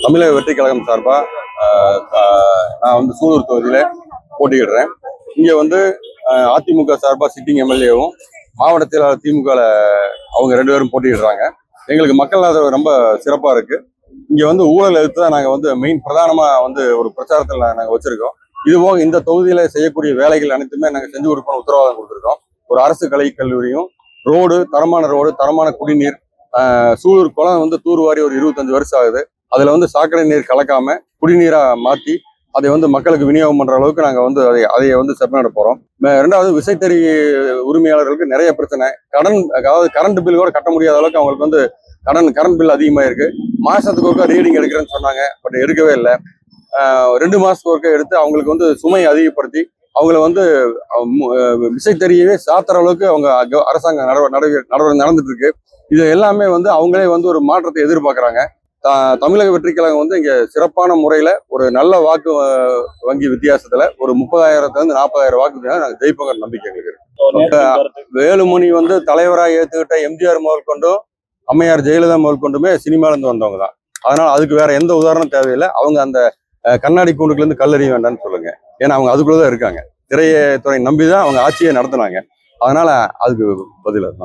தமிழக வெற்றி கழகம் சார்பா நான் வந்து சூலூர் தொகுதியில போட்டியிடுறேன். இங்க வந்து அதிமுக சார்பா சிட்டிங் எம்எல்ஏவும் மாவட்ட செயலாளர் திமுக அவங்க 2 பேரும் போட்டியிடுறாங்க. எங்களுக்கு மக்கள் ஆதரவு ரொம்ப சிறப்பா இருக்கு. இங்க வந்து ஊழல் எதிர்த்து தான் நாங்க வந்து பிரதானமா வந்து ஒரு பிரச்சாரத்தில் நாங்க வச்சிருக்கோம். இதுபோக இந்த தொகுதியில செய்யக்கூடிய வேலைகள் அனைத்துமே நாங்க செஞ்சு கொடுப்போம் உத்தரவாதம் கொடுத்துருக்கோம். ஒரு அரசு கலை கல்லூரியும், ரோடு, தரமான ரோடு, தரமான குடிநீர், சூலூர் குளம் வந்து தூர்வாரி ஒரு 25 வருஷம் ஆகுது. அதுல வந்து சாக்கடை நீர் கலக்காம குடிநீரா மாத்தி அதை வந்து மக்களுக்கு விநியோகம் பண்ற அளவுக்கு நாங்க வந்து அதை வந்து செப்பனிட போறோம். 2வது விசைத்தறி உரிமையாளர்களுக்கு நிறைய பிரச்சனை. அதாவது கரண்ட் பில் கூட கட்ட முடியாத அளவுக்கு அவங்களுக்கு வந்து கரண்ட் பில் அதிகமா இருக்கு. மாசத்துக்கு ஒருக்கா ரீடிங் எடுக்கிறேன்னு சொன்னாங்க, பட் எடுக்கவே இல்லை. 2 மாசத்துக்கு ஒருக்கா எடுத்து அவங்களுக்கு வந்து சுமையை அதிகப்படுத்தி அவங்கள வந்து விசைத்தறியவே சாத்துற அளவுக்கு அவங்க அரசாங்க நடவடிக்கை நடந்துட்டு இருக்கு. இது எல்லாமே வந்து அவங்களே வந்து ஒரு மாற்றத்தை எதிர்பார்க்கறாங்க. தமிழக வெற்றி கழகம் வந்து இங்க சிறப்பான முறையில ஒரு நல்ல வாக்கு வங்கி வித்தியாசத்துல ஒரு 30,000 40,000 வாக்கு நாங்கள் ஜெயிப்போங்கிற நம்பிக்கை எங்களுக்கு இருக்கு. வேலுமணி வந்து தலைவராக ஏற்றுக்கிட்ட எம்ஜிஆர் முதல் கொண்டும் அம்மையார் ஜெயலலிதா முதல் கொண்டுமே சினிமால இருந்து வந்தவங்க தான். அதனால அதுக்கு வேற எந்த உதாரணம் தேவையில்லை. அவங்க அந்த கண்ணாடி கூண்டுக்குள்ள இருந்து கல்லறிய வேண்டாம்னு சொல்லுங்க. ஏன்னா அவங்க அதுக்குள்ளதான் இருக்காங்க. திரைத்துறை நம்பிதான் அவங்க ஆட்சியை நடத்தினாங்க. அதனால அதுக்கு பதில் அதுதான்.